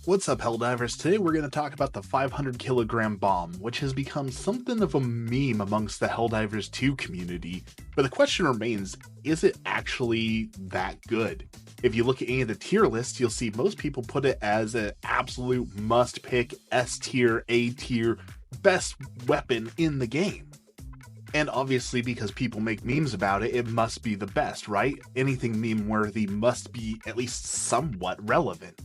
What's up, Helldivers? Today we're going to talk about the 500 kilogram bomb, which has become something of a meme amongst the Helldivers 2 community. But the question remains, is it actually that good? If you look at any of the tier lists, you'll see most people put it as an absolute must-pick S tier, A tier, best weapon in the game. And obviously, because people make memes about it, it must be the best, right? Anything meme-worthy must be at least somewhat relevant.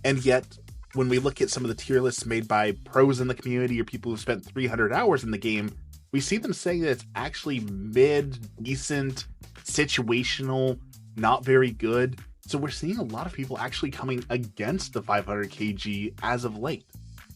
And yet, when we look at some of the tier lists made by pros in the community or people who spent 300 hours in the game, we see them saying that it's actually mid, decent, situational, not very good. So we're seeing a lot of people actually coming against the 500 kg as of late.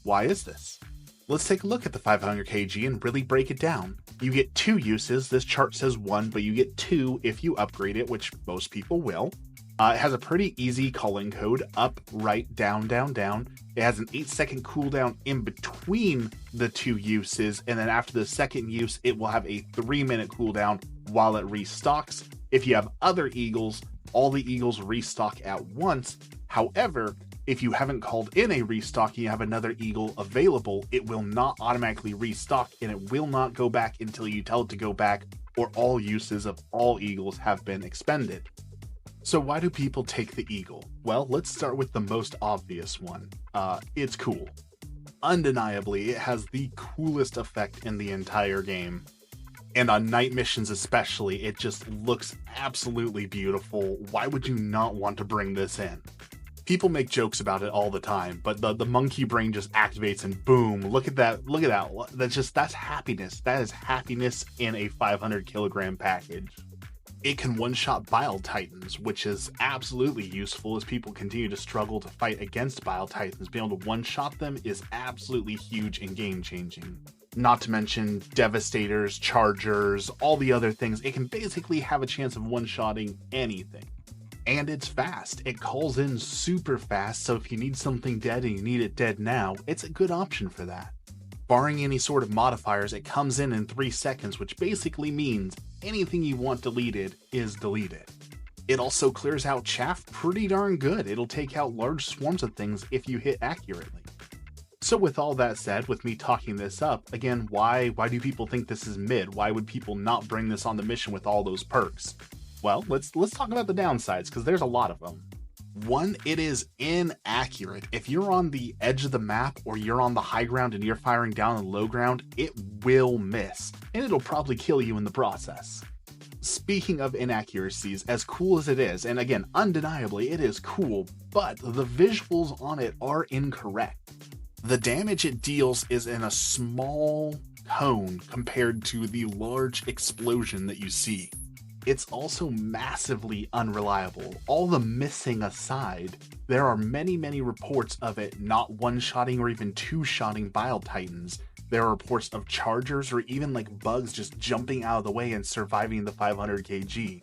Why is this? Let's take a look at the 500 kg and really break it down. You get two uses. This chart says one, but you get two if you upgrade it, which most people will. It has a pretty easy calling code, up, right, down, down, down. It has an 8-second cooldown in between the two uses, and then after the second use, it will have a 3-minute cooldown while it restocks. If you have other eagles, all the eagles restock at once. However, if you haven't called in a restock and you have another eagle available, it will not automatically restock, and it will not go back until you tell it to go back, or all uses of all eagles have been expended. So why do people take the eagle? Well, let's start with the most obvious one. It's cool. Undeniably, it has the coolest effect in the entire game. And on night missions especially, it just looks absolutely beautiful. Why would you not want to bring this in? People make jokes about it all the time, but the monkey brain just activates and boom, look at that. That's happiness. That is happiness in a 500 kilogram package. It can one-shot Bile Titans, which is absolutely useful as people continue to struggle to fight against Bile Titans. Being able to one-shot them is absolutely huge and game-changing. Not to mention Devastators, Chargers, all the other things. It can basically have a chance of one-shotting anything. And it's fast. It calls in super fast, so if you need something dead and you need it dead now, it's a good option for that. Barring any sort of modifiers, it comes in 3 seconds, which basically means anything you want deleted is deleted. It also clears out chaff pretty darn good. It'll take out large swarms of things if you hit accurately. So with all that said, with me talking this up, again, why do people think this is mid? Why would people not bring this on the mission with all those perks? Well, let's talk about the downsides, because there's a lot of them. One, it is inaccurate. If you're on the edge of the map or you're on the high ground and you're firing down on the low ground, it will miss, and it'll probably kill you in the process. Speaking of inaccuracies, as cool as it is, and again, undeniably it is cool, but the visuals on it are incorrect. The damage it deals is in a small cone compared to the large explosion that you see. It's also massively unreliable. All the missing aside, there are many reports of it not one-shotting or even two-shotting Bile Titans. There are reports of Chargers or even like bugs just jumping out of the way and surviving the 500 kg.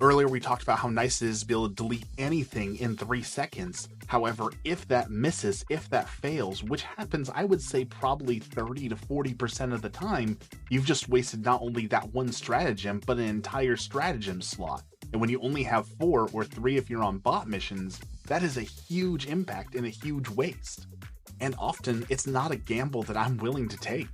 Earlier we talked about how nice it is to be able to delete anything in 3 seconds. However, if that misses, if that fails, which happens I would say probably 30 to 40% of the time, you've just wasted not only that one stratagem, but an entire stratagem slot. And when you only have 4 or 3 if you're on bot missions, that is a huge impact and a huge waste. And often it's not a gamble that I'm willing to take.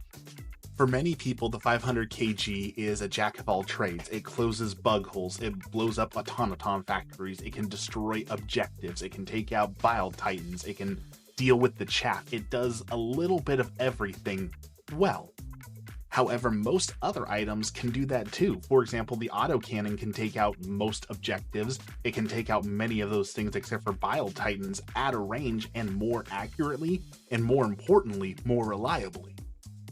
For many people, the 500 kg is a jack of all trades. It closes bug holes, it blows up automaton factories, it can destroy objectives, it can take out Bile Titans, it can deal with the chaff. It does a little bit of everything well. However, most other items can do that too. For example, the autocannon can take out most objectives. It can take out many of those things except for Bile Titans at a range and more accurately, and more importantly, more reliably.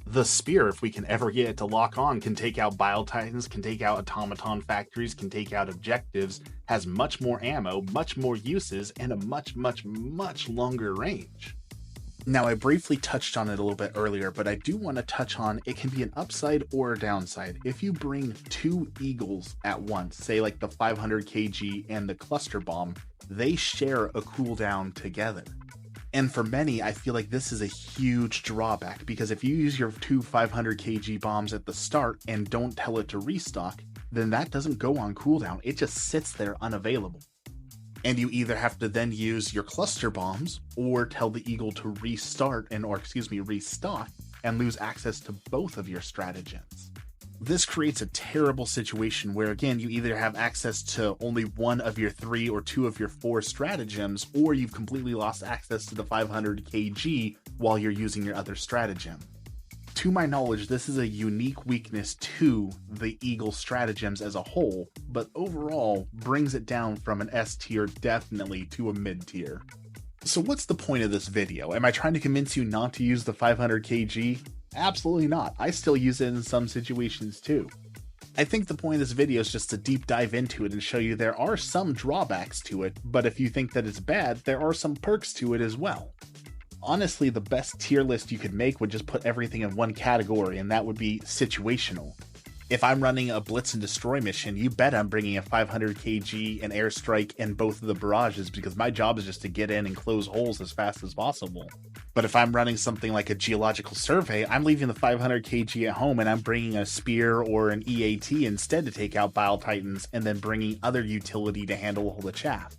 The spear, if we can ever get it to lock on, can take out Bile Titans, can take out automaton factories, can take out objectives, has much more ammo, much more uses, and a much longer range. Now, I briefly touched on it a little bit earlier, but I do want to touch on it can be an upside or a downside. If you bring 2 eagles at once, say like the 500 kg and the cluster bomb, they share a cooldown together. And for many, I feel like this is a huge drawback, because if you use your 2 500 kg bombs at the start and don't tell it to restock, then that doesn't go on cooldown. It just sits there unavailable. And you either have to then use your cluster bombs or tell the eagle to restock and lose access to both of your stratagems. This creates a terrible situation where, again, you either have access to only one of your 3 or 2 of your 4 stratagems, or you've completely lost access to the 500 kg while you're using your other stratagem. To my knowledge, this is a unique weakness to the Eagle stratagems as a whole, but overall brings it down from an S tier definitely to a mid tier. So what's the point of this video? Am I trying to convince you not to use the 500 kg? Absolutely not. I still use it in some situations too. I think the point of this video is just to deep dive into it and show you there are some drawbacks to it, but if you think that it's bad, there are some perks to it as well. Honestly, the best tier list you could make would just put everything in one category, and that would be situational. If I'm running a blitz and destroy mission, you bet I'm bringing a 500 kg, an airstrike, and both of the barrages, because my job is just to get in and close holes as fast as possible. But if I'm running something like a geological survey, I'm leaving the 500 kg at home and I'm bringing a spear or an EAT instead to take out Bile Titans, and then bringing other utility to handle all the chaff.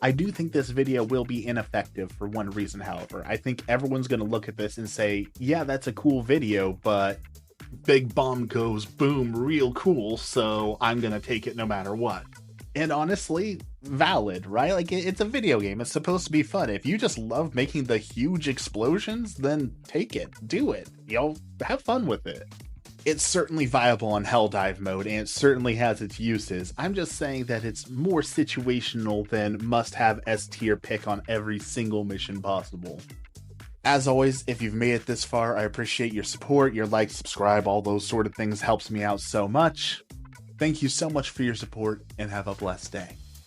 I do think this video will be ineffective for one reason, however. I think everyone's going to look at this and say, yeah, that's a cool video, but big bomb goes boom real cool, so I'm going to take it no matter what. And honestly, valid, right? Like, it's a video game. It's supposed to be fun. If you just love making the huge explosions, then take it. Do it. Have fun with it. It's certainly viable on Helldive mode, and it certainly has its uses. I'm just saying that it's more situational than must-have S-tier pick on every single mission possible. As always, if you've made it this far, I appreciate your support, your like, subscribe, all those sort of things helps me out so much. Thank you so much for your support, and have a blessed day.